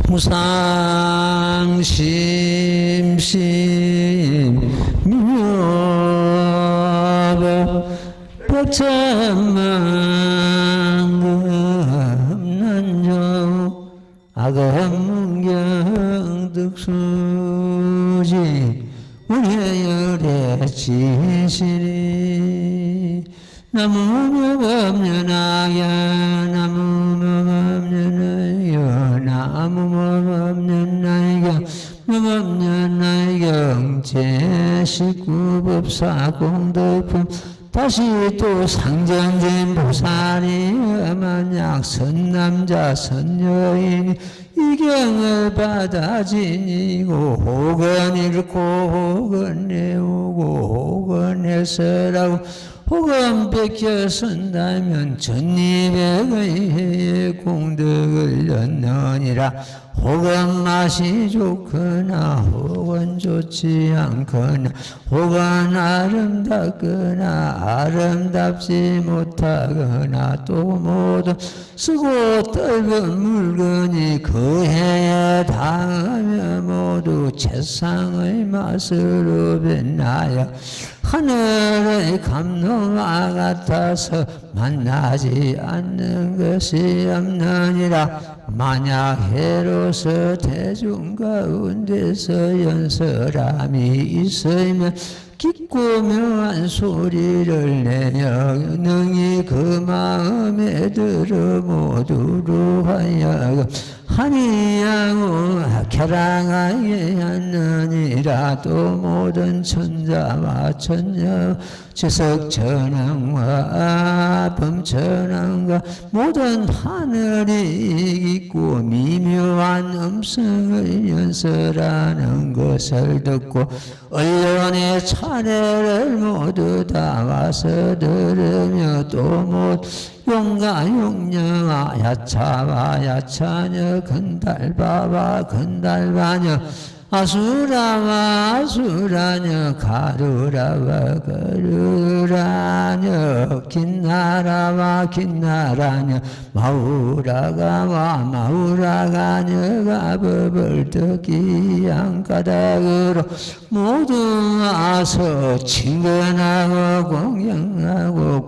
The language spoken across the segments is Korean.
무상심심미묘법 백천만금난정 악엄문경득수지 우리열의 진실이 나무법없는아야 나무법없는아야 나무법없는아야 무법없는아야 제19법사공덕품 다시 또 상정된 보살이 만약 선남자 선여인 이경을 받아 지니고 혹은 잃고 혹은 내우고 혹은 해설하고 혹은 뺏겨선다면 전이백의 공덕을 얻느니라. 혹은 맛이 좋거나 혹은 좋지 않거나 혹은 아름답거나 아름답지 못하거나 또 모두 쓰고 떫은 물건이 그 해에 닿으며 모두 채상의 맛으로 변하여 하늘의 감로와 같아서 만나지 않는 것이 없느니라. 만약 해로서 대중 가운데서 연설함이 있으면 깊고 묘한 소리를 내어 능히 그 마음에 들어 모두로 하여금 한이하고 쾌락하게 하느니라. 또 모든 천자와 천녀 지석천왕과 범천왕과 모든 하늘이 있고 미묘한 음성을 연설하는 것을 듣고 언론의 차례를 모두 다 와서 들으며 또 모두 용가 용녀와 야차와 야차녀 건달바와 건달바녀 아수라와 아수라녀 가루라와 가루라녀 긴나라와 긴나라녀 마우라가와 마우라가녀가 법을 듣기 양가닥으로 모두 와서 친근하고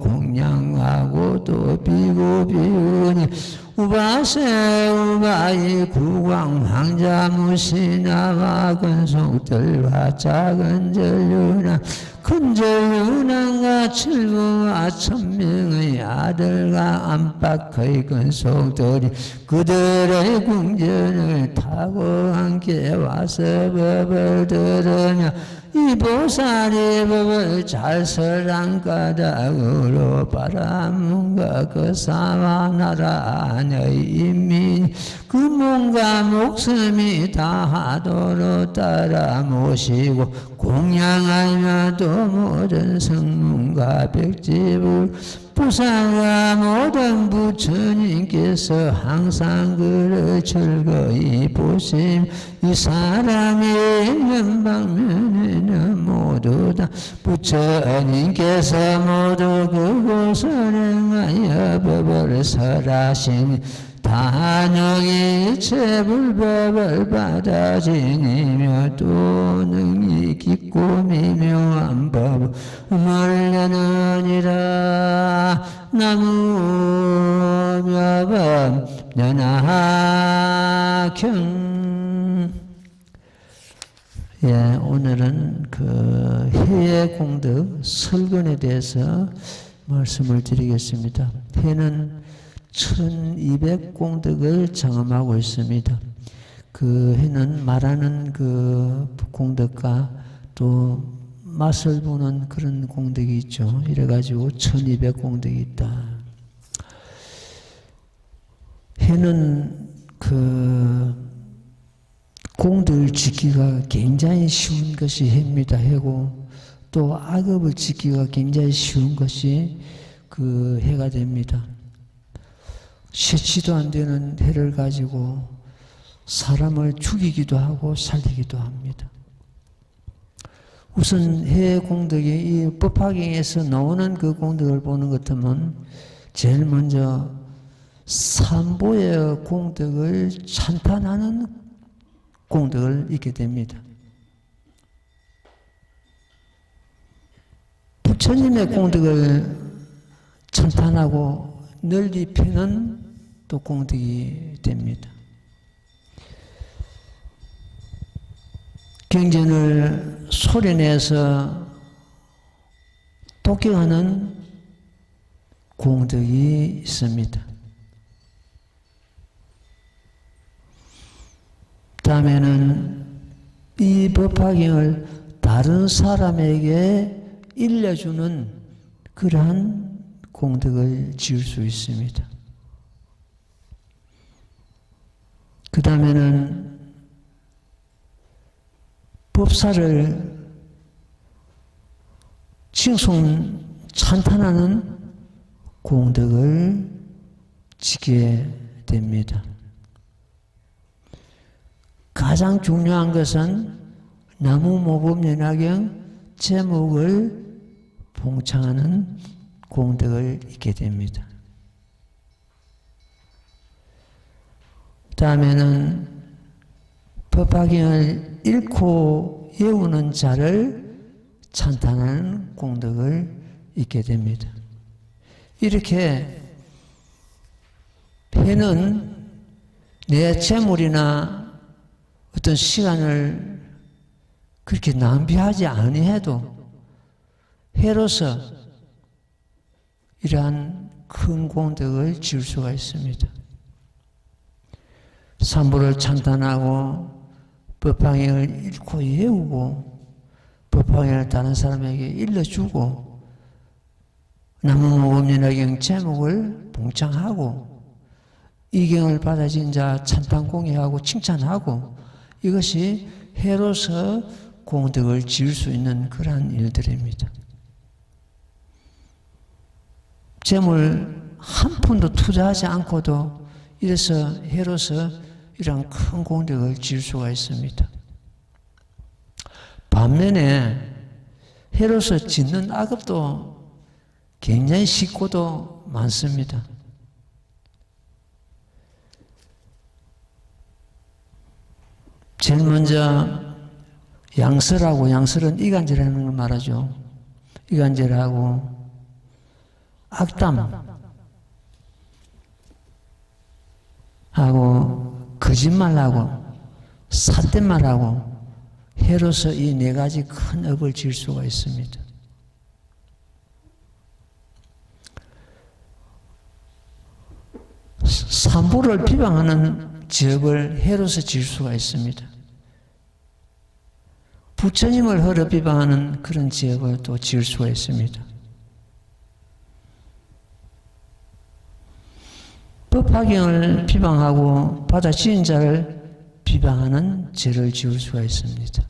공양하고 또 비고 비우니 우바세 우바이 국왕 황자 무시나와 근속들과 작은 전류나 큰 전류난과 칠부와 천명의 아들과 안팎의 근속들이 그들의 궁전을 타고 함께 와서 법을 들으며 이 보살이 법을 잘 설한 까닭으로 바라문과 그 사와 나라 안의 인민 그 몸과 목숨이 다하도록 따라 모시고 공양하며 또 모든 성문과 백집을 보살과 모든 부처님께서 항상 그를 즐거이 보심 이 사람이 있는 방면에는 모두 다 부처님께서 모두 그곳을 행하여 법을 설하시니 다능히 일체 불법을 받아 지니며 또 능히 깊고 미묘한 법을 말려느니라. 나무묘법 연하경. 예, 오늘은 그 해의 공덕 설근에 대해서 말씀을 드리겠습니다. 해는 1200공덕을 경험하고 있습니다. 그 해는 말하는 그 공덕과 또 맛을 보는 그런 공덕이 있죠. 이래가지고 1200공덕이 있다. 해는 그 공덕을 지키기가 굉장히 쉬운 것이 해입니다. 해고 또 악업을 지키기가 굉장히 쉬운 것이 그 해가 됩니다. 쇠치도 안 되는 해를 가지고 사람을 죽이기도 하고 살리기도 합니다. 우선 해 공덕이 이 법화경에서 나오는 그 공덕을 보는 것 같으면 제일 먼저 산보의 공덕을 찬탄하는 공덕을 잊게 됩니다. 부처님의 공덕을 찬탄하고 널리 펴는 또 공덕이 됩니다. 경전을 소리내서 독경하는 공덕이 있습니다. 다음에는 이 법화경을 다른 사람에게 일러주는 그러한 공덕을 지을 수 있습니다. 그 다음에는 법사를 칭송 찬탄하는 공덕을 지게 됩니다. 가장 중요한 것은 나무모범연화경 제목을 봉창하는 공덕을 잊게 됩니다. 다음에는 법화경을 읽고 외우는 자를 찬탄하는 공덕을 잊게 됩니다. 이렇게 해는 내 재물이나 어떤 시간을 그렇게 낭비하지 아니해도 해로서 이러한 큰 공덕을 지을 수가 있습니다. 산보를 찬탄하고 법화경을 읽고 외우고 법화경을 다른 사람에게 일러주고 나무모범연화경 제목을 봉창하고 이 경을 받아진 자 찬탄 공예하고 칭찬하고 이것이 해로서 공덕을 지을 수 있는 그러한 일들입니다. 재물 한 푼도 투자하지 않고도 이래서 해로서 이런 큰 공덕을 지을 수가 있습니다. 반면에 해로서 짓는 악업도 굉장히 쉽고도 많습니다. 제일 먼저 양설은 이간질하는 걸 말하죠. 이간질하고 악담 하고 거짓말하고 삿대말하고 해로서 이 네 가지 큰 업을 지을 수가 있습니다. 산보를 비방하는 지업을 해로서 지을 수가 있습니다. 부처님을 허러 비방하는 그런 지업을 또 지을 수가 있습니다. 법화경을 비방하고 받아지은 자를 비방하는 죄를 지을 수가 있습니다.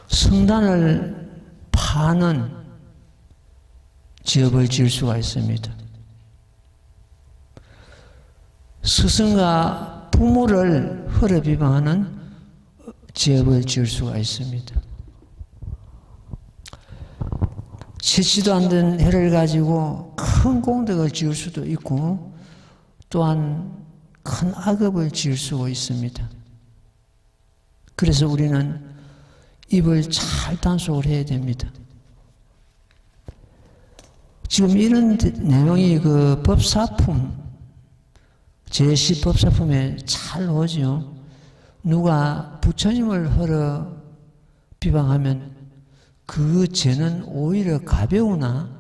성단을 파는 지업을 지을 수가 있습니다. 스승과 부모를 허러 비방하는 지업을 지을 수가 있습니다. 채취도 안 된 해를 가지고 큰 공덕을 지을 수도 있고 또한 큰 악업을 지을 수가 있습니다. 그래서 우리는 입을 잘 단속을 해야 됩니다. 지금 이런 내용이 그 법사품, 제10법사품에 잘 나오죠. 누가 부처님을 허러 비방하면 그 죄는 오히려 가벼우나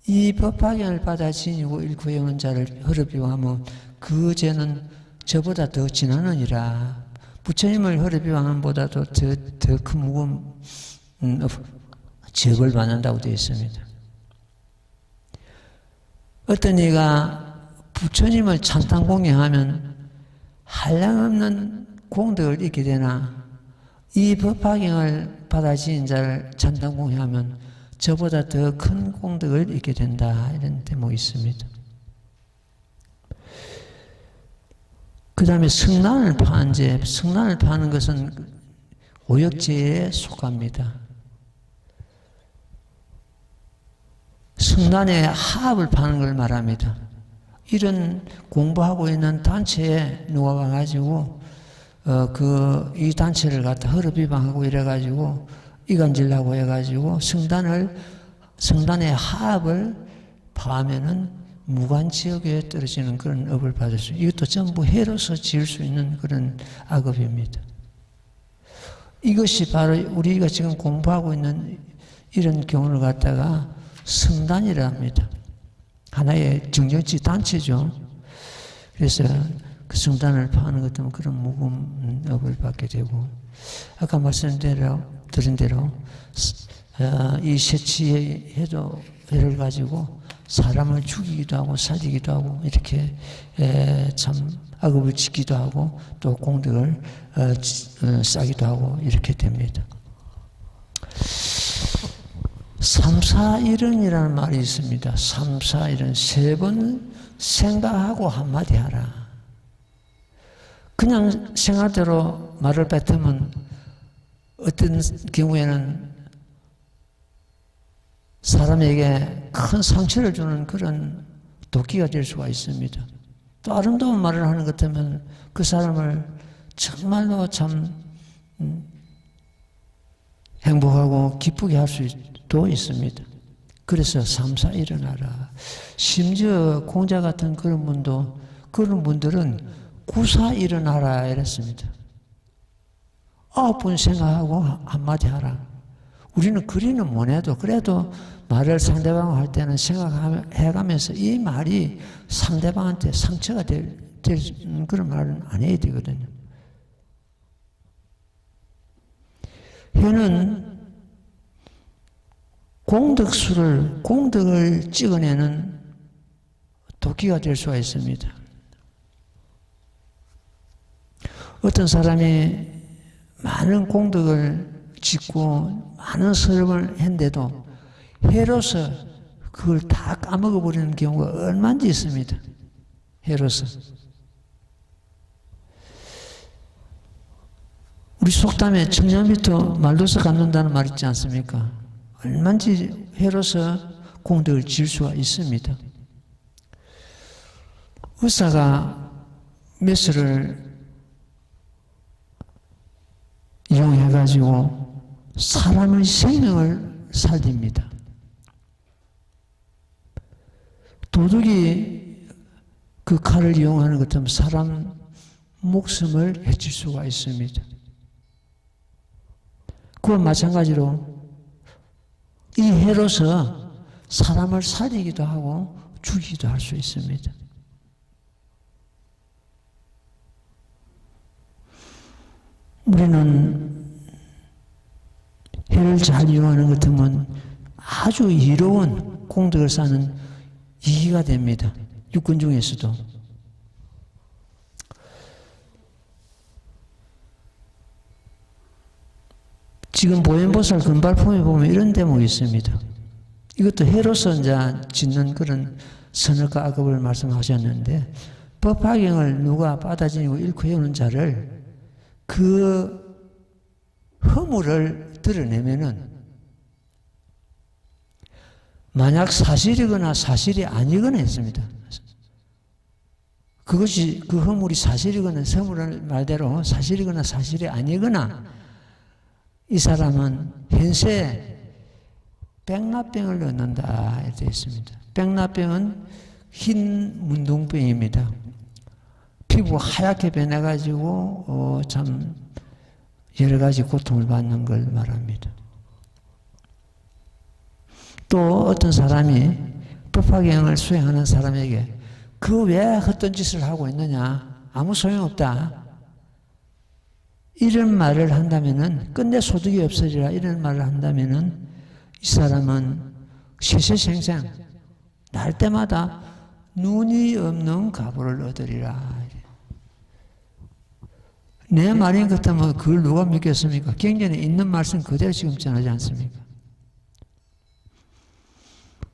이 법화경을 받아 지니고 읽고 외우는 자를 허러 비방하면 그 죄는 저보다 더 지나느니라. 부처님을 허러 비방함보다도 더 큰 무거운 죄를 받는다고 되어 있습니다. 어떤 이가 부처님을 찬탄 공양하면 한량없는 공덕을 잊게 되나 이 법화경을 받아 지은 자를 찬탄 공양하면 저보다 더 큰 공덕을 잊게 된다. 이런 대목이 있습니다. 그 다음에 성난을 파는 죄, 성난을 파는 것은 오역죄에 속합니다. 성단의 하합을 파는 걸 말합니다. 이런 공부하고 있는 단체에 누가 와가지고 이 단체를 갖다 허르비방하고 이래가지고 이간질하고 해가지고 성단의 하합을 파하면은 무관지역에 떨어지는 그런 업을 받을 수, 이것도 전부 해로서 지을 수 있는 그런 악업입니다. 이것이 바로 우리가 지금 공부하고 있는 이런 경우를 갖다가 성단이라 합니다. 하나의 정정치 단체죠. 그래서 그 성단을 파는 것 때문에 그런 무거운 업을 받게 되고, 아까 말씀드린 대로 이 세치의 해를 가지고 사람을 죽이기도 하고 살리기도 하고 이렇게 참 악업을 짓기도 하고 또 공덕을 쌓기도 하고 이렇게 됩니다. 삼사일언이라는 말이 있습니다. 삼사일언, 3번 생각하고 한마디 하라. 그냥 생각대로 말을 뱉으면 어떤 경우에는 사람에게 큰 상처를 주는 그런 도끼가 될 수가 있습니다. 또 아름다운 말을 하는 것 같으면 그 사람을 정말로 참 행복하고 기쁘게 할 수도 있습니다. 그래서 삼사 일어나라. 심지어 공자 같은 그런 분들은 구사 일어나라 이랬습니다. 9번 생각하고 한마디 하라. 우리는 그리는 못해도 그래도 말을 상대방하고 할 때는 생각해가면서 이 말이 상대방한테 상처가 될 그런 말은 안 해야 되거든요. 혀는 공덕을 찍어내는 도끼가 될 수가 있습니다. 어떤 사람이 많은 공덕을 짓고 많은 설을 했는데도 해로서 그걸 다 까먹어버리는 경우가 얼마나 있습니다. 해로서. 우리 속담에 청년부터 말도서 갖는다는 말 있지 않습니까? 얼마든지 해로서 공덕을 지을 수가 있습니다. 의사가 메스를 이용해가지고 사람의 생명을 살립니다. 도둑이 그 칼을 이용하는 것처럼 사람 목숨을 해칠 수가 있습니다. 그와 마찬가지로 이 해로서 사람을 살리기도 하고 죽이기도 할 수 있습니다. 우리는 해를 잘 이용하는 것 같으면 아주 이로운 공덕을 쌓는 이기가 됩니다. 육군 중에서도. 지금 보현보살 금발품에 보면 이런 대목이 있습니다. 이것도 해로서 이제 짓는 그런 선악과 악업을 말씀하셨는데, 법화경을 누가 받아지고 잃고 해오는 자를 그 허물을 드러내면은 만약 사실이거나 사실이 아니거나 했습니다. 그것이 그 허물이 사실이거나 허물을 말대로 사실이거나 사실이 아니거나 이 사람은 현세 백납병을 얻는다 이렇게 있습니다. 백납병은 흰 문둥병입니다. 피부가 하얗게 변해가지고 참 여러 가지 고통을 받는 걸 말합니다. 또 어떤 사람이 법화경을 수행하는 사람에게 그 왜 어떤 짓을 하고 있느냐, 아무 소용없다, 이런 말을 한다면은, 끝내 소득이 없어지라 이런 말을 한다면은 이 사람은 세세생생 날 때마다 눈이 없는 가보를 얻으리라. 내 말인 것 같으면 그걸 누가 믿겠습니까? 경전에 있는 말씀 그대로 지금 전하지 않습니까?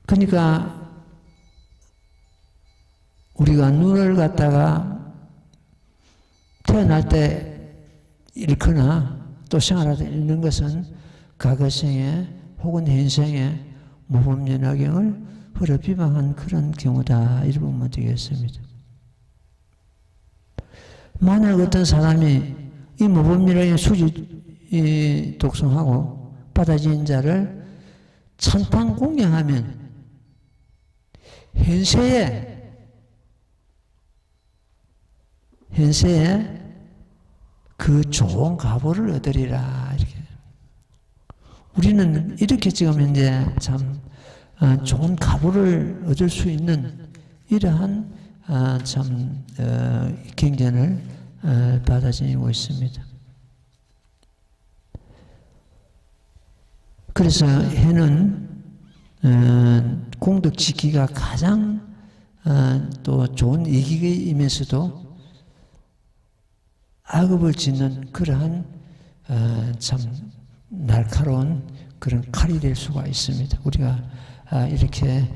그러니까 우리가 눈을 갖다가 태어날 때 잃거나 또 생활할 때 잃는 것은 과거생에 혹은 현생에 모범연화경을 허러비방한 그런 경우다 이렇게 보면 되겠습니다. 만약 어떤 사람이 이 모범이라는 수지 독성하고 받아진 자를 찬탄 공양하면 현세에 그 좋은 가보를 얻으리라. 이렇게. 우리는 이렇게 지금 현재 참 좋은 가보를 얻을 수 있는 이러한 참 경전을 받아지고 있습니다. 그래서 해는 공덕 지키기가 가장 또 좋은 이기이면서도 악업을 짓는 그러한 참 날카로운 그런 칼이 될 수가 있습니다. 우리가 이렇게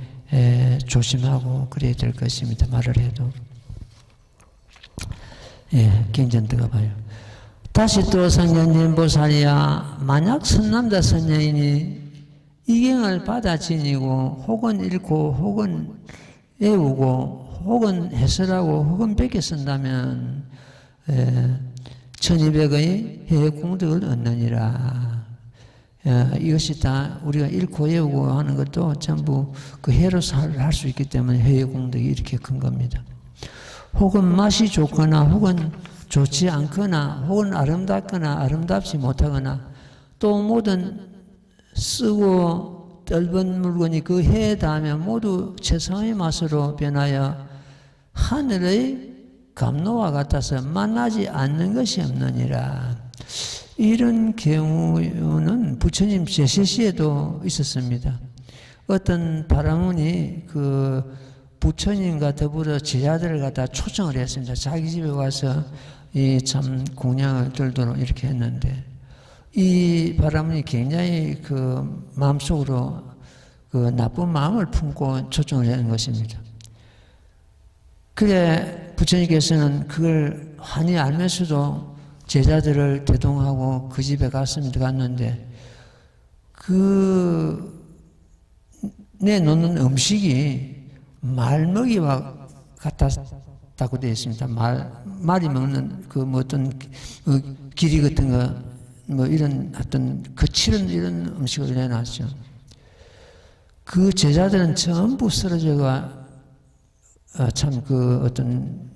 조심하고 그래야 될 것입니다. 말을 해도. 예, 경전 들어가봐요. 다시 또 성견님 보살이야, 만약 선남자 선녀인이 이경을 받아 지니고 혹은 읽고 혹은 외우고 혹은 해설하고 혹은 베껴 쓴다면 1200의 해외 공덕을 얻느니라. 이것이 다 우리가 읽고 외우고 하는 것도 전부 그 해로서 할 수 있기 때문에 해외 공덕이 이렇게 큰 겁니다. 혹은 맛이 좋거나 혹은 좋지 않거나 혹은 아름답거나 아름답지 못하거나 또 모든 쓰고 떫은 물건이 그 해에 닿으면 모두 최상의 맛으로 변하여 하늘의 감로와 같아서 만나지 않는 것이 없느니라. 이런 경우는 부처님 제시시에도 있었습니다. 어떤 바라문이 그 부처님과 더불어 제자들을 갖다 초청을 했습니다. 자기 집에 와서 이 참 공양을 들도록 이렇게 했는데, 이 바라문이 굉장히 그 마음속으로 그 나쁜 마음을 품고 초청을 하는 것입니다. 그래 부처님께서는 그걸 환히 알면서도 제자들을 대동하고 그 집에 갔는데 그 내놓는 음식이 말먹이와 같았다고 되어 있습니다. 말이 먹는 그 뭐 어떤 그 기리 같은 거 뭐 이런 어떤 거칠은 이런 음식을 내놨죠. 그 제자들은 전부 쓰러져가 참 그 어떤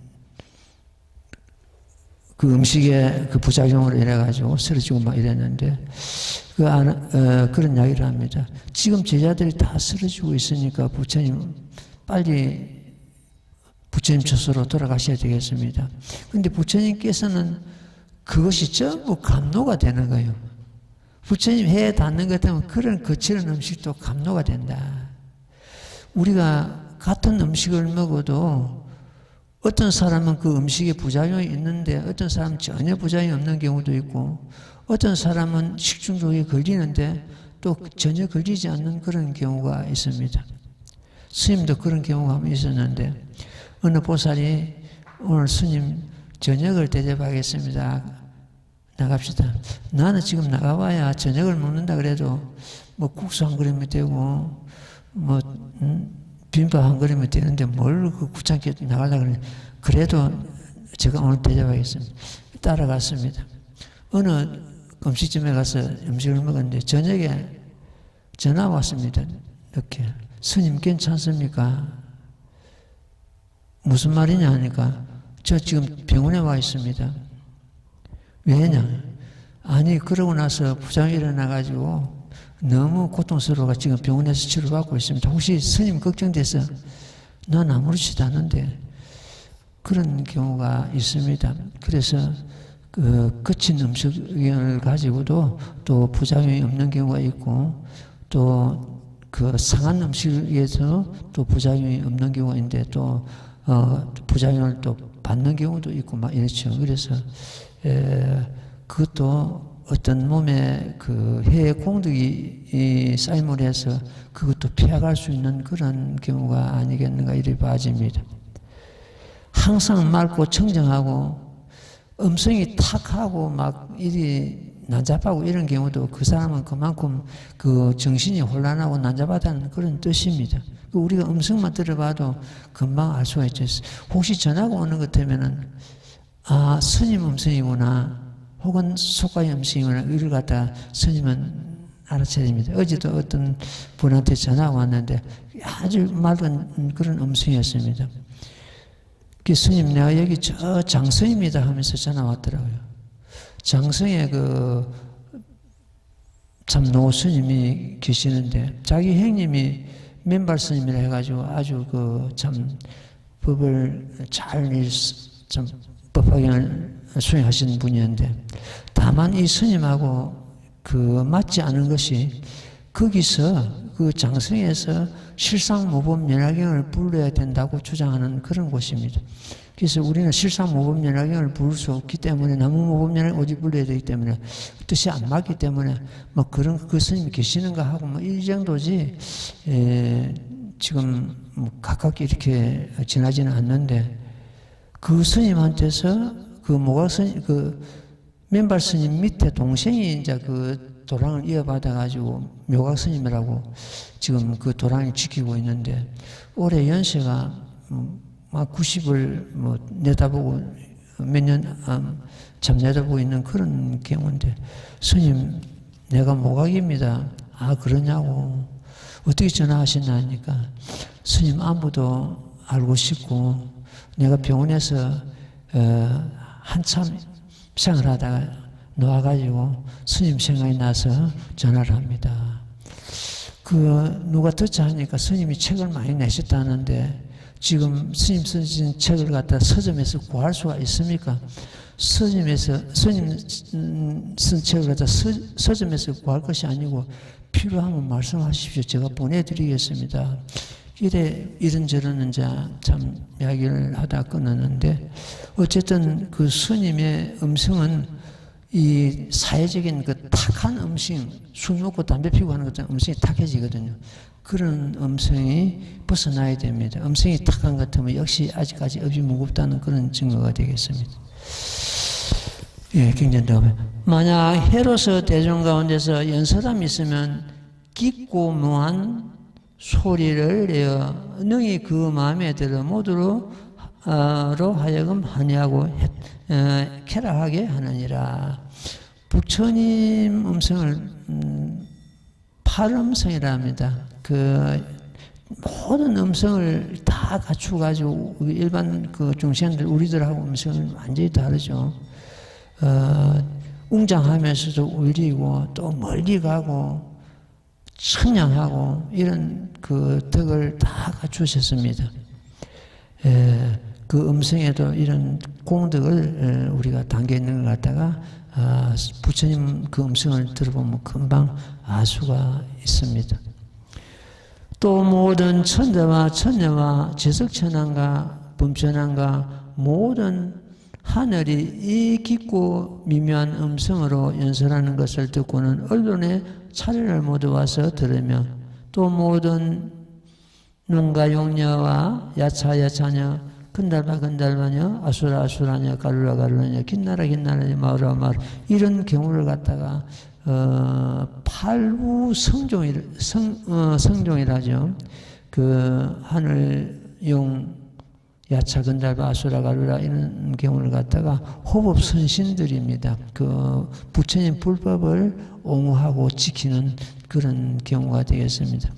그 음식의 그 부작용으로 인해가지고 쓰러지고 막 이랬는데 그런 이야기를 합니다. 지금 제자들이 다 쓰러지고 있으니까 부처님 빨리 부처님 처소로 돌아가셔야 되겠습니다. 근데 부처님께서는 그것이 전부 감로가 되는 거예요. 부처님 해에 닿는 것 때문에 그런 거칠은 음식도 감로가 된다. 우리가 같은 음식을 먹어도 어떤 사람은 그 음식에 부작용이 있는데 어떤 사람은 전혀 부작용이 없는 경우도 있고 어떤 사람은 식중독에 걸리는데 또 전혀 걸리지 않는 그런 경우가 있습니다. 스님도 그런 경우가 한번 있었는데 어느 보살이 오늘 스님 저녁을 대접하겠습니다. 나갑시다. 나는 지금 나가봐야 저녁을 먹는다 그래도 뭐 국수 한 그릇이면 되고 뭐 비빔밥 한 그릇이면 되는데 뭘 그 귀찮게 나가려고 그러냐. 그래도 제가 오늘 대접하겠습니다. 따라갔습니다. 어느 음식점에 가서 음식을 먹었는데 저녁에 전화가 왔습니다. 이렇게 스님 괜찮습니까? 무슨 말이냐 하니까 저 지금 병원에 와 있습니다. 왜냐? 아니 그러고 나서 부작용이 일어나가지고 너무 고통스러워가 지금 병원에서 치료받고 있습니다. 혹시 스님 걱정돼서 난 아무렇지도 않은데 그런 경우가 있습니다. 그래서 그 거친 음식을 가지고도 또 부작용이 없는 경우가 있고 또 그 상한 음식에서 또 부작용이 없는 경우가 있는데 또 부작용을 또 받는 경우도 있고 막 이렇죠. 그래서 그것도 어떤 몸에 그 해의 공덕이 쌓임을 해서 그것도 피해갈 수 있는 그런 경우가 아니겠는가 이렇게 봐집니다. 항상 맑고 청정하고 음성이 탁하고 막 이리 난잡하고 이런 경우도 그 사람은 그만큼 그 정신이 혼란하고 난잡하다는 그런 뜻입니다. 우리가 음성만 들어봐도 금방 알 수가 있죠. 혹시 전화가 오는 것 같으면은 아, 스님 음성이구나, 혹은 속가의 음성이구나, 이를 갖다 스님은 알아채야 됩니다. 어제도 어떤 분한테 전화가 왔는데 아주 맑은 그런 음성이었습니다. 그 스님, 내가 여기 저 장성입니다 하면서 전화 왔더라고요. 장성에 그 참 노 스님이 계시는데 자기 형님이 맨발 스님이라 해가지고 아주 그 참 법을 잘 참 법화경을 수행하시는 분이었는데, 다만 이 스님하고 그 맞지 않은 것이 거기서 그 장성에서 실상모범연화경을 불러야 된다고 주장하는 그런 곳입니다. 그래서 우리는 실상모범연화경을 부를 수 없기 때문에 나무모범연화경 오직 불러야 되기 때문에 뜻이 안 맞기 때문에 뭐 그런 그 스님이 계시는가 하고 뭐 이 정도지, 지금 뭐 가깝게 이렇게 지나지는 않는데, 그 스님한테서 그 모각 스님, 그 맨발 스님 밑에 동생이 이제 그 도랑을 이어받아가지고 묘각 스님이라고 지금 그 도랑을 지키고 있는데, 올해 연세가 막 90을 뭐 내다보고 몇 년 참 내다보고 있는 그런 경우인데, 스님 내가 모각입니다. 아, 그러냐고. 어떻게 전화하셨나 하니까 스님 안부도 알고 싶고 내가 병원에서 한참 생활하다가 놓아가지고 스님 생각이 나서 전화를 합니다. 그 누가 듣자 하니까 스님이 책을 많이 내셨다는데 지금 스님 쓰신 책을 갖다 서점에서 구할 수가 있습니까? 스님 쓴 책을 갖다 서점에서 구할 것이 아니고 필요하면 말씀하십시오. 제가 보내드리겠습니다. 이런저런 이제 참 이야기를 하다 끊었는데, 어쨌든 그 스님의 음성은 이 사회적인 그 탁한 음성, 술 먹고 담배 피우고 하는 것처럼 음성이 탁해지거든요. 그런 음성이 벗어나야 됩니다. 음성이 탁한 것 같으면 역시 아직까지 업이 무겁다는 그런 증거가 되겠습니다. 예, 경전대답. 만약 해로서 대중 가운데서 연설함이 있으면 깊고 무한 소리를 내어 능히 그 마음에 들어 모두로 하여금 하냐고 쾌락하게 하느니라. 부처님 음성을 팔음성이라 합니다. 그 모든 음성을 다 갖추가지고 일반 그 중생들 우리들하고 음성은 완전히 다르죠. 웅장하면서도 울리고 또 멀리 가고 청량하고 이런 그 덕을 다 갖추셨습니다. 그 음성에도 이런 공덕을 우리가 담겨 있는 것 같다가 부처님 그 음성을 들어보면 금방 알 수가 있습니다. 또 모든 천대와 천녀와 제석천왕과 범천왕과 모든 하늘이 이 깊고 미묘한 음성으로 연설하는 것을 듣고는 언론에 차례를 모두 와서 들으며, 또 모든 농가 용녀와 야차 야차녀, 근달바 근달바녀, 아수라 아수라녀, 가루라 가루라녀, 긴나라 긴나라녀, 마우라 마우라, 이런 경우를 갖다가 팔부 성종이라죠. 그 하늘용 야차 근달바 아수라 가루라 이런 경우를 갖다가 호법 선신들입니다. 그 부처님 불법을 옹호하고 지키는 그런 경우가 되겠습니다.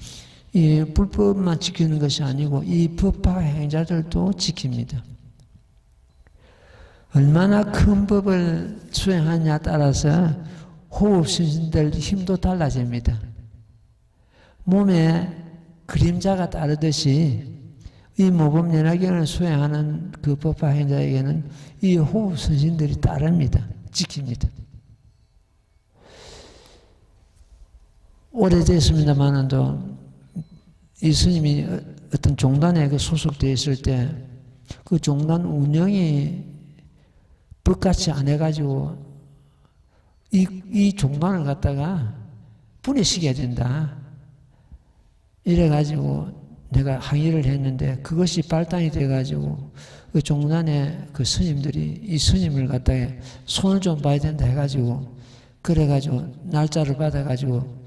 이 불법만 지키는 것이 아니고 이 법화 행자들도 지킵니다. 얼마나 큰 법을 수행하냐에 따라서 호흡 신신들 힘도 달라집니다. 몸에 그림자가 따르듯이 이 모범연화경을 수행하는 그 법화 행자에게는 이 호흡 신신들이 따릅니다. 지킵니다. 오래됐습니다만은 이 스님이 어떤 종단에 소속되어 있을 때 그 종단 운영이 법같이 안 해가지고 이 종단을 갖다가 분해시켜야 된다. 이래가지고 내가 항의를 했는데 그것이 발단이 돼가지고 그 종단의 그 스님들이 이 스님을 갖다가 손을 좀 봐야 된다 해가지고 그래가지고 날짜를 받아가지고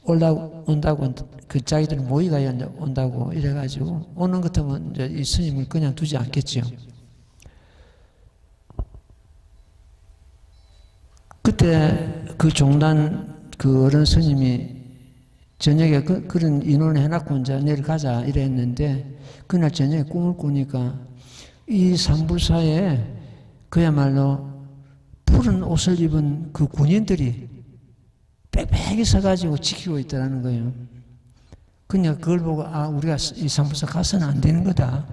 온다고 그 자기들 모의가 온다고 이래가지고 오는 것 같으면 이제 이 스님을 그냥 두지 않겠지요. 그때 그 종단 그 어른 스님이 저녁에 그런 인원을 해놨고 이제 내일 가자 이랬는데 그날 저녁에 꿈을 꾸니까 이 산불사에 그야말로 푸른 옷을 입은 그 군인들이 빽빽히 서가지고 지키고 있더라는 거예요. 그러니까 그걸 보고 아 우리가 이 산불사 가서는 안 되는 거다.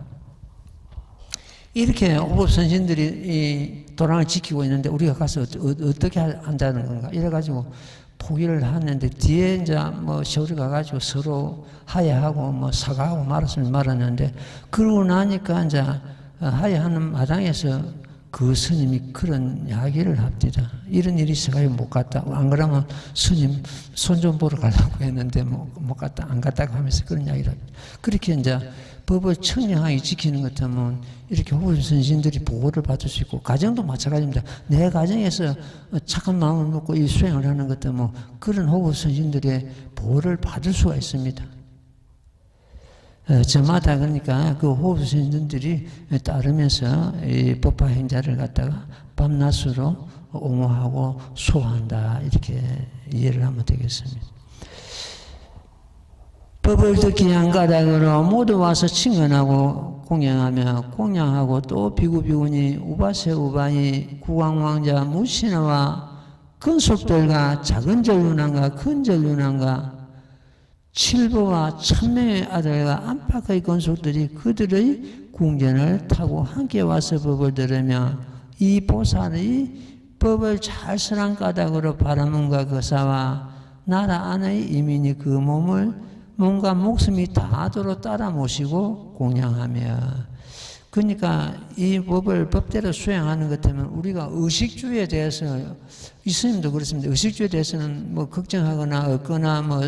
이렇게 호법 선신들이 이 도랑을 지키고 있는데 우리가 가서 어떻게 한다는 건가 이래가지고 포기를 하는데 뒤에 이제 뭐 세월이 가가지고 서로 하야하고 뭐 사과하고 말았으면 말았는데 그러고 나니까 이제 하야하는 마당에서 그 스님이 그런 이야기를 합니다. 이런 일이 있어가지고 못 갔다. 안 그러면 스님 손 좀 보러 가려고 했는데 못 갔다. 안 갔다고 하면서 그런 이야기를 합니다. 그렇게 이제 법을 청량하게 지키는 것 하면 이렇게 호법 선신들이 보호를 받을 수 있고 가정도 마찬가지입니다. 내 가정에서 착한 마음을 먹고 이 수행을 하는 것 하면 그런 호법 선신들의 보호를 받을 수가 있습니다. 저마다 그러니까 그 호법 선신들이 따르면서 이 법화 행자를 갖다가 밤낮으로 옹호하고 소화한다 이렇게 이해를 하면 되겠습니다. 법을 듣기 한 까닭으로 모두 와서 친근하고 공양하고 또 비구비구니 우바세 우바니 국왕왕자 무신화와 근속들과 작은 전륜왕과 큰 전륜왕과 칠보와 천명의 아들과 안팎의 건속들이 그들의 궁전을 타고 함께 와서 법을 들으며 이 보살의 법을 잘 설한 까닭으로 바라문과 거사와 나라 안의 이민이 그 몸과 목숨이 다도록 따라 모시고 공양하며 그러니까 이 법을 법대로 수행하는 것 때문에 우리가 의식주에 대해서 이스님도 그렇습니다. 의식주에 대해서는 뭐 걱정하거나 얻거나 뭐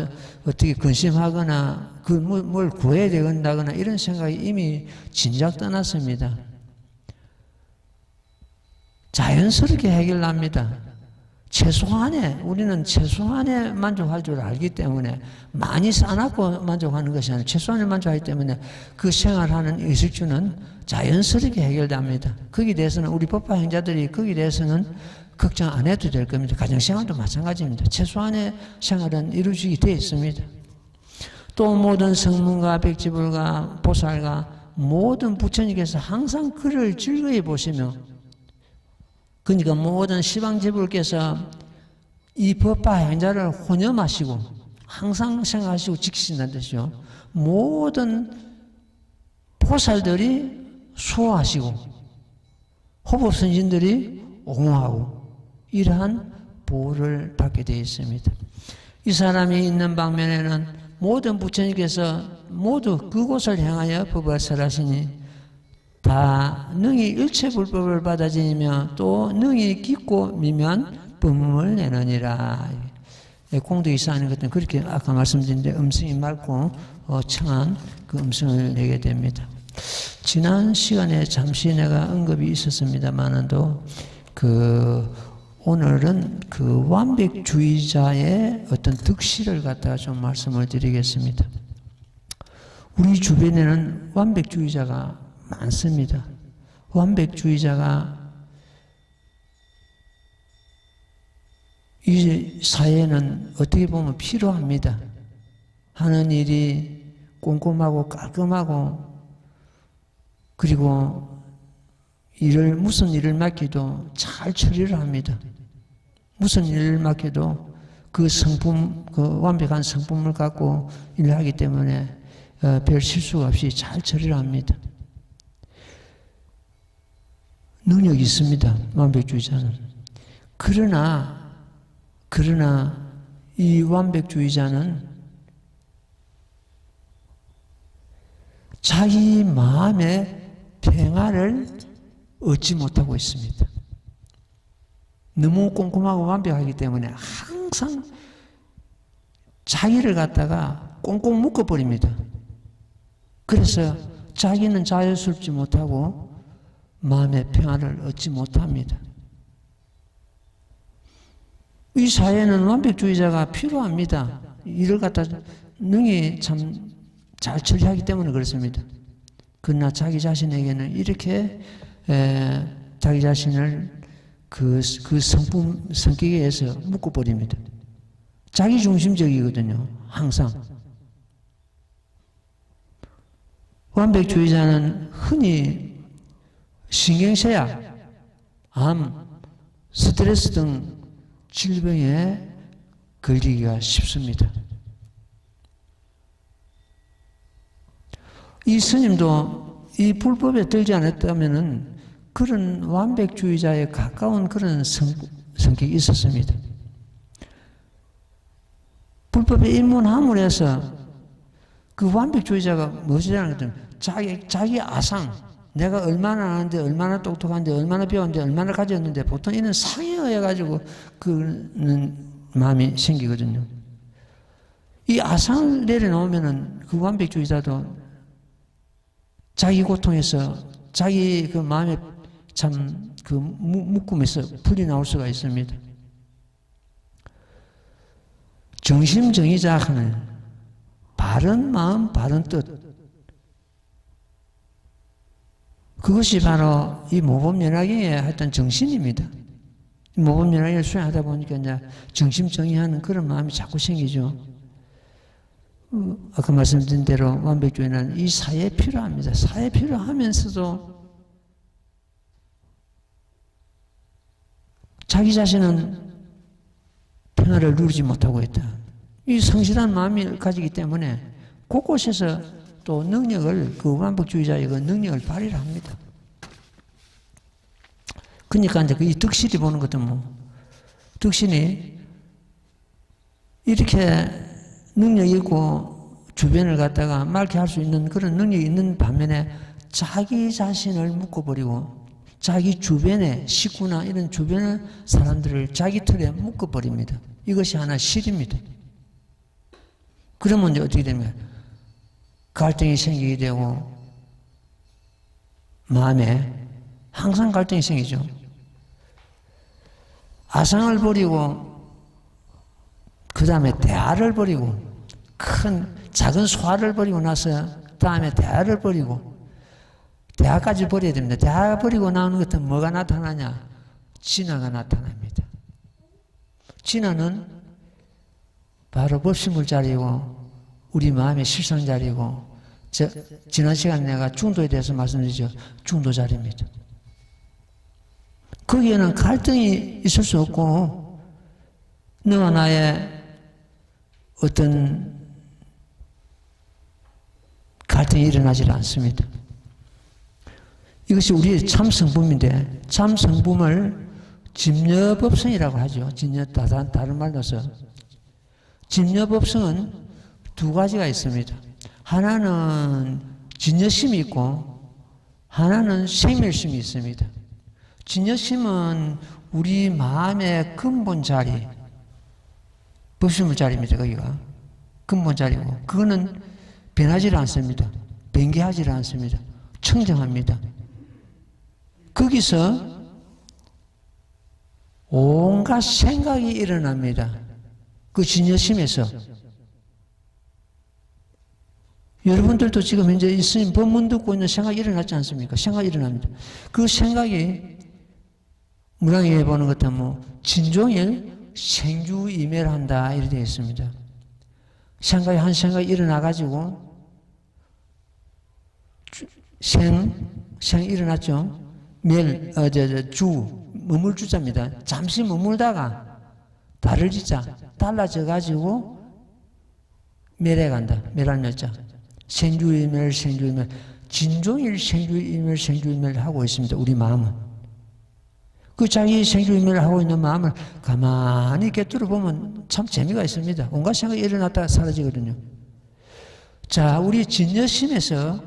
어떻게 근심하거나 뭘 구해야 된다거나 이런 생각이 이미 진작 떠났습니다. 자연스럽게 해결납니다. 최소한에 우리는 최소한에 만족할 줄 알기 때문에 많이 쌓아놓고 만족하는 것이 아니라 최소한에 만족하기 때문에 그 생활하는 의식주는 자연스럽게 해결됩니다. 거기에 대해서는 우리 법화 행자들이 거기에 대해서는 걱정 안 해도 될 겁니다. 가정생활도 마찬가지입니다. 최소한의 생활은 이루어지게 되어 있습니다. 또 모든 성문과 백지불과 보살과 모든 부처님께서 항상 그를 즐거이 보시며 그러니까 모든 시방지불께서 이 법화 행자를 혼념하시고 항상 생각하시고 지키신다는 뜻이죠. 모든 보살들이 수호하시고 호법선신들이 옹호하고 이러한 보호를 받게 되어 있습니다. 이 사람이 있는 방면에는 모든 부처님께서 모두 그곳을 향하여 법을 설하시니 다 능히 일체불법을 받아지니며 또 능히 깊고 미면 법문을 내느니라. 공덕이 쌓이는 것은 그렇게 아까 말씀드린데 음성이 맑고 청한 그 음성을 내게 됩니다. 지난 시간에 잠시 내가 언급이 있었습니다만도 오늘은 그 완벽주의자의 어떤 득실을 갖다가 좀 말씀을 드리겠습니다. 우리 주변에는 완벽주의자가 많습니다. 완벽주의자가 이 사회에는 어떻게 보면 필요합니다. 하는 일이 꼼꼼하고 깔끔하고 그리고 무슨 일을 맡기도 잘 처리를 합니다. 무슨 일을 맡겨도 그 완벽한 성품을 갖고 일을 하기 때문에 별 실수가 없이 잘 처리를 합니다. 능력이 있습니다. 완벽주의자는. 그러나 이 완벽주의자는 자기 마음의 평안을 얻지 못하고 있습니다. 너무 꼼꼼하고 완벽하기 때문에 항상 자기를 갖다가 꽁꽁 묶어버립니다. 그래서 자기는 자유스럽지 못하고 마음의 평안을 얻지 못합니다. 이 사회는 완벽주의자가 필요합니다. 이를 갖다 능히 참 잘 처리하기 때문에 그렇습니다. 그러나 자기 자신에게는 이렇게 자기 자신을 그 성격에 의해서 묶어버립니다. 자기중심적이거든요. 항상. 완벽주의자는 흔히 신경쇠약, 암, 스트레스 등 질병에 걸리기가 쉽습니다. 이 스님도 이 불법에 들지 않았다면은 그런 완벽주의자에 가까운 그런 성격이 있었습니다. 불법에 입문함을 해서 그 완벽주의자가 무엇이라는 것은 자기 아상, 내가 얼마나 아는데, 얼마나 똑똑한데, 얼마나 배웠는데, 얼마나 가졌는데, 보통 이런 상에 의해 가지고 그는 마음이 생기거든요. 이 아상을 내려놓으면은 그 완벽주의자도 자기 고통에서 자기 그 마음에 참 그 묶음에서 풀이 나올 수가 있습니다. 정심정의자 하는 바른 마음, 바른 뜻. 그것이 바로 이 모범연화경의 하여튼 정신입니다. 모범연화경을 수행하다 보니까 이제 정심정의하는 그런 마음이 자꾸 생기죠. 아까 말씀드린 대로 완벽주의는 이 사회에 필요합니다. 사회에 필요하면서도 자기 자신은 평화를 누리지 못하고 있다. 이 성실한 마음을 가지기 때문에 곳곳에서 또 능력을, 그 완벽주의자의 그 능력을 발휘를 합니다. 그러니까 이제 이 덕실이 보는 것도 덕실이 이렇게 능력이 있고 주변을 갖다가 맑게 할 수 있는 그런 능력이 있는 반면에 자기 자신을 묶어버리고 자기 주변의 식구나 이런 주변의 사람들을 자기 틀에 묶어버립니다. 이것이 하나 실입니다. 그러면 이제 어떻게 됩니까? 갈등이 생기게 되고 마음에 항상 갈등이 생기죠. 아상을 버리고 그 다음에 대화를 버리고 작은 소화를 버리고 나서 다음에 대화를 버리고 대화까지 버려야 됩니다. 대화 버리고 나오는 것은 뭐가 나타나냐? 진화가 나타납니다. 진화는 바로 법신물자리고 우리 마음의 실상자리고 지난 시간에 내가 중도에 대해서 말씀드리죠. 중도자리입니다. 거기에는 갈등이 있을 수 없고 너와 나의 어떤 갈등이 일어나지 않습니다. 이것이 우리의 참성품인데 참성품을 집려법성이라고 하죠. 다른 말로서 집려법성은 두 가지가 있습니다. 하나는 진여심이 있고 하나는 생멸심이 있습니다. 진여심은 우리 마음의 근본 자리, 법심의 자리입니다. 거기가 근본 자리고 그거는 변하지 않습니다. 변개하지 않습니다. 청정합니다. 거기서 온갖 생각이 일어납니다. 그 진여심에서. 여러분들도 지금 현재 있으면 법문 듣고 있는 생각이 일어났지 않습니까? 생각이 일어납니다. 그 생각이 문학에 보는 것은 진종일 생주이멸한다 이렇게 되어 있습니다. 한 생각이 일어나가지고 생 일어났죠. 머물 주자입니다. 잠시 머물다가 달을 짓자 달라져가지고 멸해간다. 멸한 여자. 생주이멸 진종일 생주이멸 하고 있습니다. 우리 마음은. 그 자기 생주이멸을 하고 있는 마음을 가만히 꿰뚫어 보면 참 재미가 있습니다. 온갖 생각이 일어났다가 사라지거든요. 자, 우리 진여심에서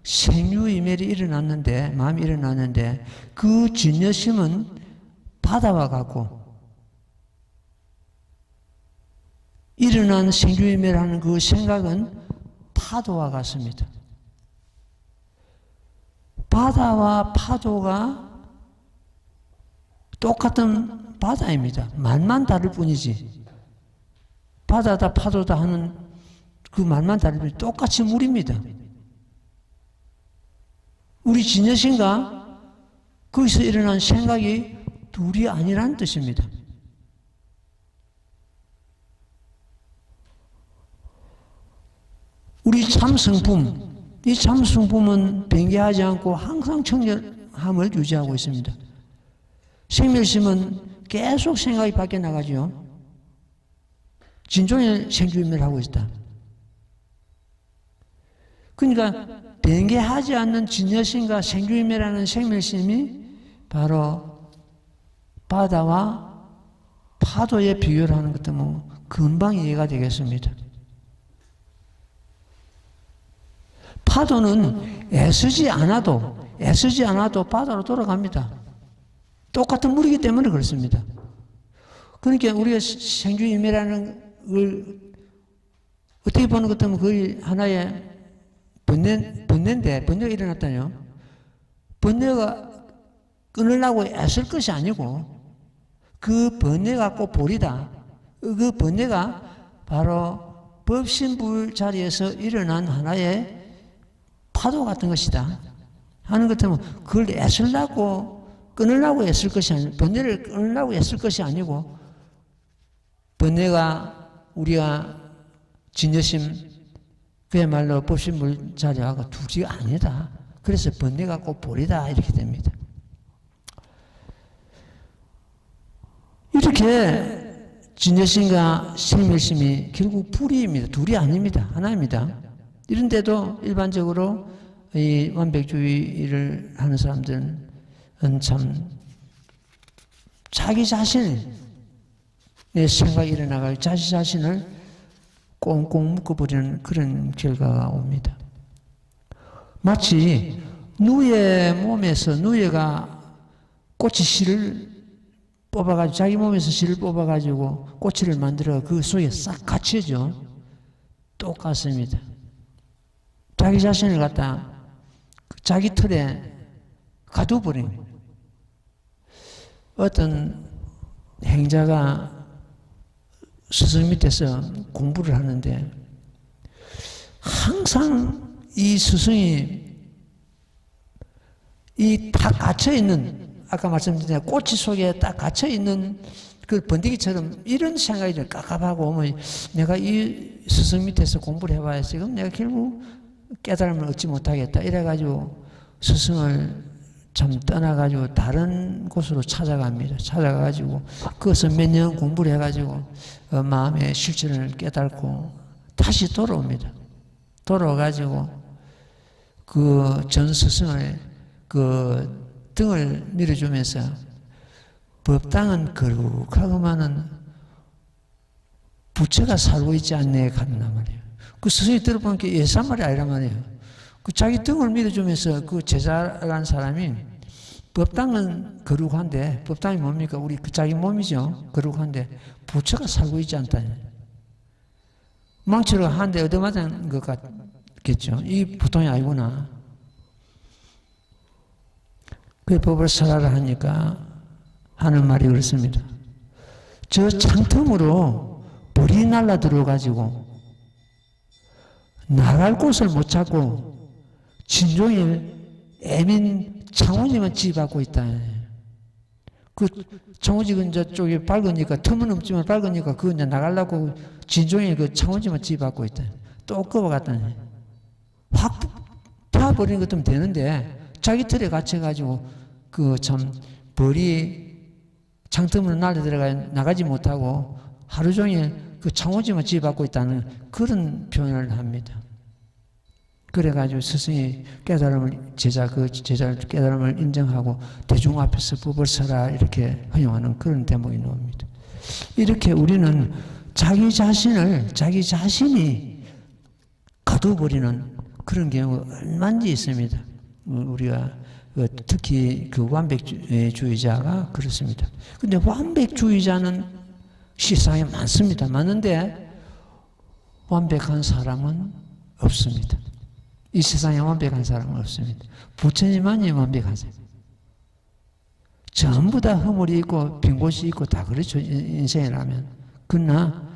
생유이멸이 일어났는데, 마음이 일어났는데, 그 진여심은 바다와 같고, 일어난 생유이멸하는 그 생각은 파도와 같습니다. 바다와 파도가 똑같은 바다입니다. 말만 다를 뿐이지. 바다다 파도다 하는 그 말만 다를 뿐이지 똑같이 물입니다. 우리 진여신과 거기서 일어난 생각이 둘이 아니라는 뜻입니다. 우리 참성품, 이 참성품은 변개하지 않고 항상 청결함을 유지하고 있습니다. 생멸심은 계속 생각이 바뀌어 나가죠. 진종의 생주임을 하고 있다. 그러니까 변개하지 않는 진여심과 생주임이라는 생멸심이 바로 바다와 파도에 비교를 하는 것도 뭐 금방 이해가 되겠습니다. 파도는 애쓰지 않아도 바다로 돌아갑니다. 똑같은 물이기 때문에 그렇습니다. 그러니까 우리가 생주임이라는 걸 어떻게 보는 것 때문에 거의 하나의 번뇌가 일어났다뇨. 번뇌가 끊으려고 애쓸 것이 아니고 그 번뇌가 꼭 볼이다. 그 번뇌가 바로 법신불 자리에서 일어난 하나의 파도 같은 것이다 하는 것 때문에 그걸 애쓰려고 끊으려고 애쓸 것이 아니고 번뇌를 끊으려고 애쓸 것이 아니고 번뇌가 우리가 진여심 그야말로 법신불 자리하고 둘이가 아니다. 그래서 번뇌가 꼭 볼이다 이렇게 됩니다. 이렇게 진여심과 생멸심이 결국 불이입니다. 둘이 아닙니다. 하나입니다. 이런데도 일반적으로 이 완벽주의를 하는 사람들은 참 자기 자신의 생각이 일어나가 자기 자신을 꽁꽁 묶어버리는 그런 결과가 옵니다. 마치 누에 몸에서 누에가 꼬치 실을 뽑아가지고 자기 몸에서 실을 뽑아가지고 꼬치를 만들어 그 속에 싹 갇혀져. 똑같습니다. 자기 자신을 갖다 자기 틀에 가둬버린 어떤 행자가 스승 밑에서 공부를 하는데 항상 이 스승이 이 다 갇혀있는 아까 말씀드린 꼬치 속에 딱 갇혀있는 그 번데기처럼 이런 생각이 좀 깝깝하고 뭐 내가 이 스승 밑에서 공부를 해봐야 지금 내가 결국 깨달음을 얻지 못하겠다 이래가지고 스승을 참 떠나가지고 다른 곳으로 찾아갑니다. 찾아가가지고 그것을 몇 년 공부를 해가지고 마음의 실체를 깨닫고 다시 돌아옵니다. 돌아와가지고 그 전 스승을 그 등을 밀어주면서 법당은 거룩하고만은 부처가 살고 있지 않네 가는단 말이에요. 그 스승이 들어보니까 예산말이 아니란 말이에요. 그 자기 등을 밀어주면서 그 제자란 사람이 법당은 거룩한데 법당이 뭡니까? 우리 그 자기 몸이죠. 거룩한데 부처가 살고 있지 않다. 망치로 한 대 얻어맞은 것 같겠죠. 이 보통이 아니구나. 그 법을 설하라 하니까 하는 말이 그렇습니다. 저 창틈으로 벌이 날라 들어가지고 나갈 곳을 못 찾고 진종일 애민 창호지만 지받고 있다. 그 창호지가 저쪽에 밝으니까 틈은 없지만 밝으니까 그거 이제 나가려고 진종일 그 창호지만 지받고 있다. 또 끄어갔다니. 확 펴버리는 것도 되는데 자기 틀에 갇혀가지고 그 참 벌이 창틈으로 날려 들어가 나가지 못하고 하루 종일 그 창호지만 지받고 있다는 그런 표현을 합니다. 그래가지고 스승이 깨달음을 그 제자를 깨달음을 인정하고 대중 앞에서 법을 서라 이렇게 허용하는 그런 대목이 나옵니다. 이렇게 우리는 자기 자신이 가둬버리는 그런 경우가 얼마든지 있습니다. 우리가 특히 그 완벽주의자가 그렇습니다. 근데 완벽주의자는 세상에 많습니다. 많은데 완벽한 사람은 없습니다. 이 세상에 완벽한 사람은 없습니다. 부처님만이 완벽하세요. 전부 다 허물이 있고 빈 곳이 있고 다 그렇죠. 인생이라면. 그러나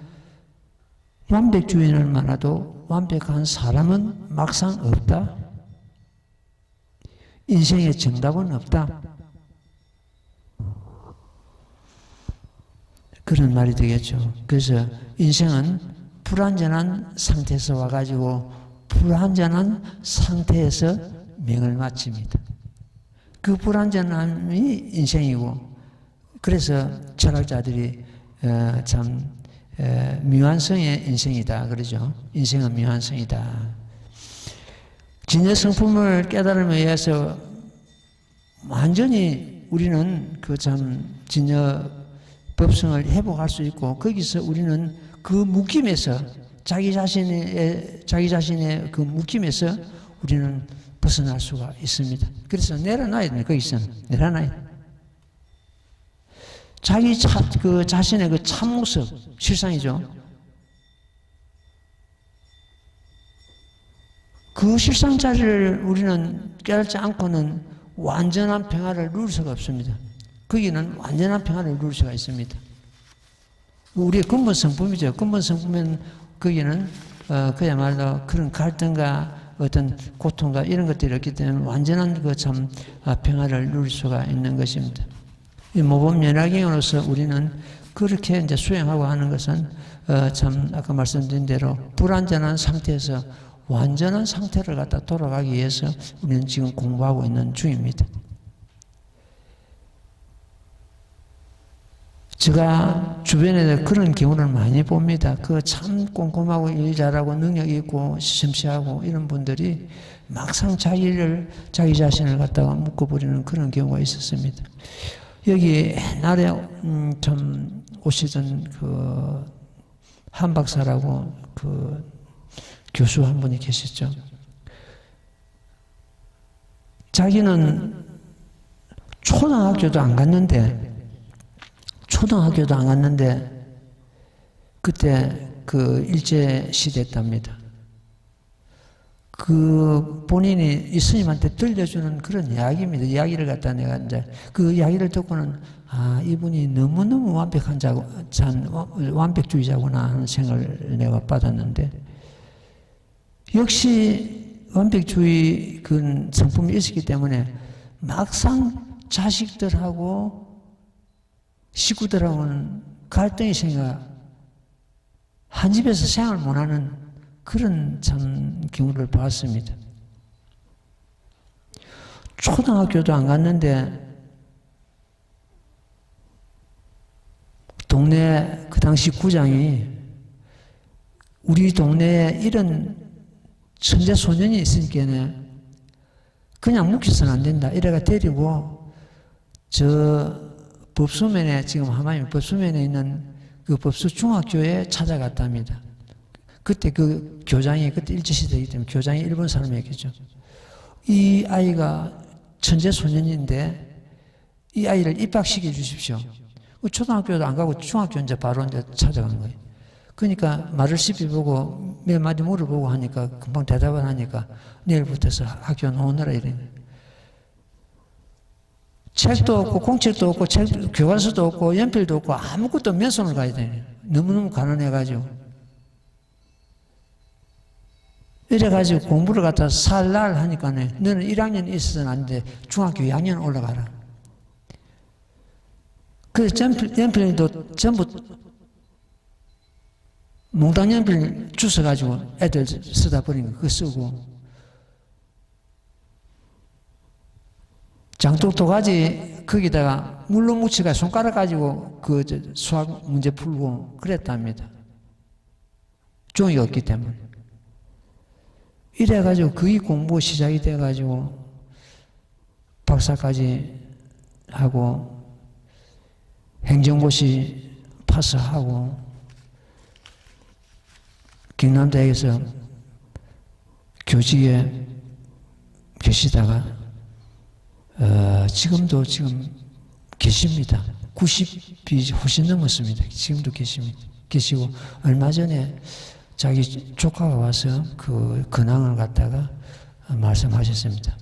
완벽주의는 많아도 완벽한 사람은 막상 없다. 인생에 정답은 없다. 그런 말이 되겠죠. 그래서 인생은 불완전한 상태에서 와가지고 불완전한 상태에서 명을 마칩니다. 그 불완전함이 인생이고, 그래서 철학자들이 참 미완성의 인생이다 그러죠. 인생은 미완성이다. 진여 성품을 깨달음에 의해서 완전히 우리는 그 참 진여 법성을 회복할 수 있고, 거기서 우리는 그 묶임에서 자기 자신의 그 묶임에서 우리는 벗어날 수가 있습니다. 그래서 내려놔야 됩니다. 거기서는 내려놔야 됩니다. 자기 그 자신의 그 참모습, 실상이죠. 그 실상 자리를 우리는 깨닫지 않고는 완전한 평화를 누릴 수가 없습니다. 거기는 완전한 평화를 누릴 수가 있습니다. 우리의 근본 성품이죠. 근본 성품은 거기는 그야말로 그런 갈등과 어떤 고통과 이런 것들이 없기 때문에 완전한 그 참 평화를 누릴 수가 있는 것입니다. 이 모범 연화경으로서 우리는 그렇게 이제 수행하고 하는 것은 참 아까 말씀드린 대로 불완전한 상태에서 완전한 상태를 갖다 돌아가기 위해서 우리는 지금 공부하고 있는 중입니다. 제가 주변에 그런 경우를 많이 봅니다. 그 참 꼼꼼하고 일 잘하고 능력 있고 심시하고 이런 분들이 막상 자기 자신을 갖다가 묶어버리는 그런 경우가 있었습니다. 여기 옛날에 참 오시던 그 한 박사라고 그 교수 한 분이 계셨죠. 자기는 초등학교도 안 갔는데 그때 그 일제시대였답니다. 그 본인이 이 스님한테 들려주는 그런 이야기입니다. 이야기를 갖다 내가 이제 그 이야기를 듣고는 이분이 너무너무 완벽주의자구나 하는 생각을 내가 받았는데, 역시 완벽주의 그 성품이 있었기 때문에 막상 자식들하고 식구들하고는 갈등이 생겨 한 집에서 생활 못하는 그런 참 경우를 봤습니다. 초등학교도 안 갔는데 동네 그 당시 구장이 우리 동네에 이런 천재 소년이 있으니까 그냥 묵혀서는 안 된다. 이래가 데리고 저 법수면에 지금 하마님 법수면에 있는 그 법수중학교에 찾아갔답니다. 그때 그 교장이 그때 일제시대이기 때문에 교장이 일본 사람이었겠죠. 이 아이가 천재 소년인데 이 아이를 입학시켜 주십시오. 초등학교도 안 가고 중학교 이제 바로 이제 찾아간 거예요. 그러니까 말을 씹어보고 몇 마디 물어보고 하니까 금방 대답을 하니까 내일부터서 학교 나오느라 이래. 책도 없고 공책도 없고 교과서도 없고 연필도 없고 아무것도 맨손을 가야 돼. 너무너무 가난해가지고. 이래가지고 공부를 갖다 살날 하니까 너는 1학년 있어서는 안 돼. 중학교 2학년 올라가라. 그래서 연필도 전부 몽땅 연필 주워가지고 애들 쓰다 버린 거 그거 쓰고, 장독 도가지 거기다가 물로 묻혀가 손가락 가지고 그 수학 문제 풀고 그랬답니다. 종이가 없기 때문에. 이래가지고 거의 공부 시작이 돼가지고 박사까지 하고 행정고시 파스하고 경남대학에서 교직에 계시다가 지금도 지금 계십니다. 90이 훨씬 넘었습니다. 지금도 계시고 얼마 전에 자기 조카가 와서 그 근황을 갖다가 말씀하셨습니다.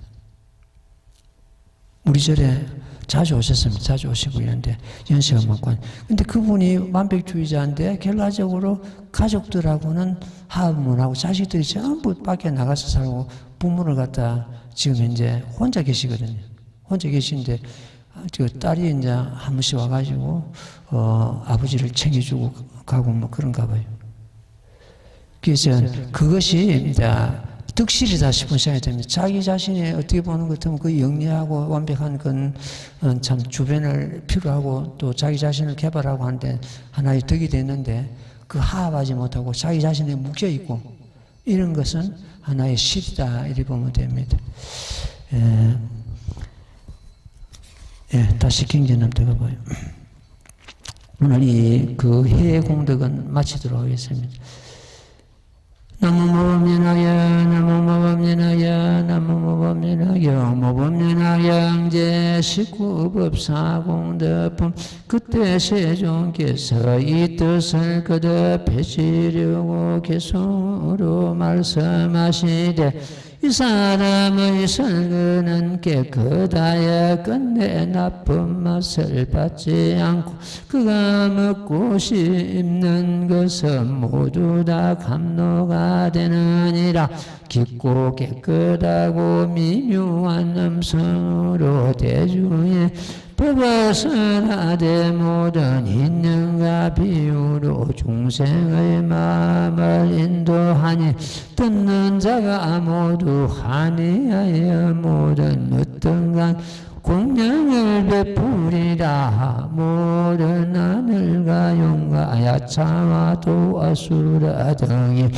우리 절에 자주 오셨습니다. 자주 오시고 이런데 연세가 많고. 근데 그분이 완벽주의자인데 결과적으로 가족들하고는 화합을 하고 자식들이 전부 밖에 나가서 살고 부모를 갖다 지금 현재 혼자 계시거든요. 혼자 계신데 저 딸이 이제 한 번씩 와가지고 아버지를 챙겨주고 가고 뭐 그런가 봐요. 그래서 그것이 이제 득실이다 싶은 생각이 듭니다. 자기 자신이 어떻게 보는 것 같으면 그 영리하고 완벽한 건 참 주변을 필요하고 또 자기 자신을 개발하고 하는데 하나의 덕이 됐는데 그 하합하지 못하고 자기 자신에 묶여있고 이런 것은 하나의 실이다 이렇게 보면 됩니다. 다시 경전 넘어가 봐요. 오늘 이 그 해의 공덕은 마치도록 하겠습니다. 나무모범연하여 나무모범연하여 나무모범연하여 모범연하여 제19법사공덕품 그때 세종께서 이 뜻을 거듭해지려고 개성으로 말씀하시되 이 사람의 설거는 깨끗하여 끝내 나쁜 맛을 받지 않고 그가 먹고 씹는 것은 모두 다 감로가 되느니라. 깊고 깨끗하고 미묘한 음성으로 대중의 법을 하되 모든 인연과 비유로 중생의 마음을 인도하니 듣는 자가 모두 환희하여 모든 어떤간 공양을 베풀이라. 모든 하늘과 용과 야차와 도아수라 등이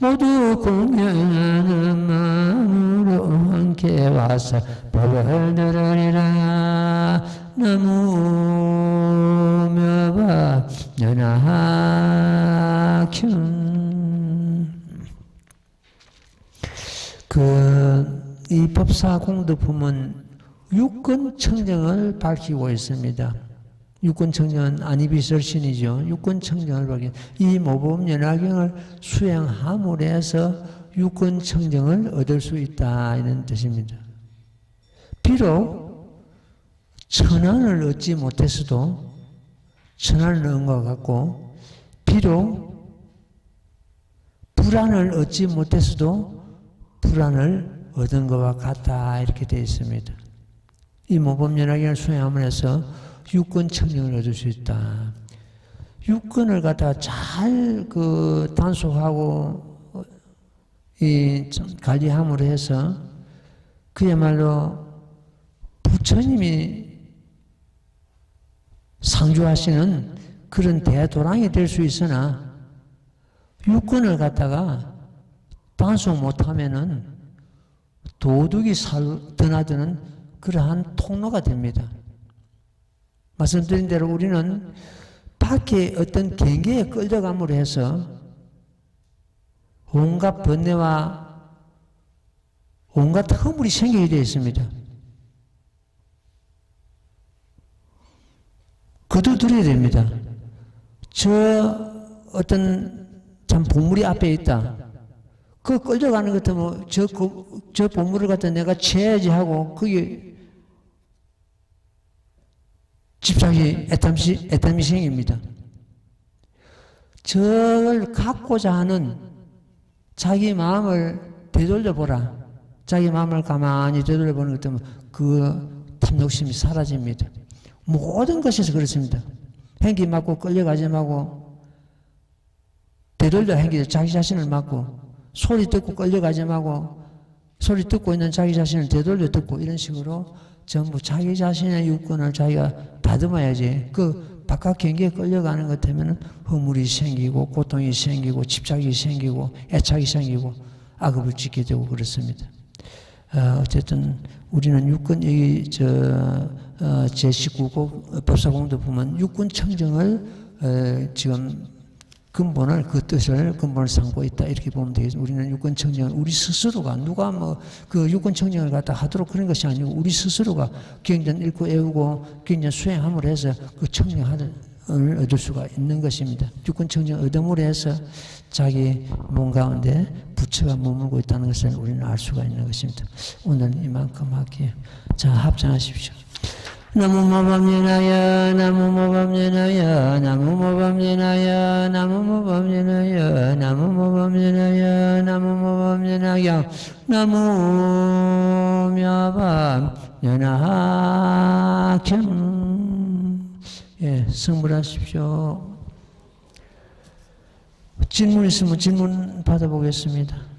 모두 공양하는 마음으로 함께 와서 법을 들으리라. 나무며바 연하경. 이 법사공덕품은 육근청정을 밝히고 있습니다. 육근청정은 안이비설신이죠. 육근청정을 밝히고 이 모범연화경을 수행함으로 해서 육근청정을 얻을 수 있다 이런 뜻입니다. 비록 천안을 얻지 못했어도 천안을 얻은 것 같고 비록 불안을 얻지 못했어도 불안을 얻은 것과 같다 이렇게 되어 있습니다. 이 모범연화경을 수행함으로 해서 육근청정을 얻을 수 있다. 육근을 갖다가 잘 단속하고 관리함으로 해서 그야말로 부처님이 상주하시는 그런 대도랑이 될 수 있으나 육근을 갖다가 단속 못하면은 도둑이 드나드는 그러한 통로가 됩니다. 말씀드린 대로 우리는 밖에 어떤 경계에 끌려감으로 해서 온갖 번뇌와 온갖 허물이 생기게 되어 있습니다. 거둬들여야 됩니다. 저 어떤 참 보물이 앞에 있다. 그 끌려가는 것 같으면 저 보물을 갖다 내가 채야지 하고 그게 집착이 애탐이 생깁니다. 저걸 갖고자 하는 자기 마음을 되돌려보라. 자기 마음을 가만히 되돌려보는 것 때문에 그 탐욕심이 사라집니다. 모든 것에서 그렇습니다. 행기 맞고 끌려가지 말고 되돌려 행기 자기 자신을 맞고 소리 듣고 끌려가지 말고 소리 듣고 있는 자기 자신을 되돌려 듣고 이런 식으로 전부 자기 자신의 육군을 자기가 다듬어야지. 그 바깥 경계에 끌려가는 것 때문에 허물이 생기고 고통이 생기고 집착이 생기고 애착이 생기고 악업을 짓게 되고 그렇습니다. 어쨌든 우리는 육군 여기 제19국 법사공도 보면 육군 청정을 지금 근본을 그 뜻을 근본을 삼고 있다 이렇게 보면 되겠습니다. 우리는 육군 청정을 우리 스스로가 누가 뭐 그 육군 청정을 갖다 하도록 그런 것이 아니고 우리 스스로가 경전 읽고 외우고 경전 수행함으로 해서 그 청정을 얻을 수가 있는 것입니다. 육군 청정 얻음으로 해서 자기 몸 가운데 부처가 머물고 있다는 것을 우리는 알 수가 있는 것입니다. 오늘 이만큼 할게요. 자, 합장하십시오. 나무모범예나야 나무모범예나야 나무모범예나야 나무모범예나야 나무모범예나야 나무모범예나야 나무묘밤예나경. 예, 성불하십시오. 질문 있으면 질문 받아보겠습니다.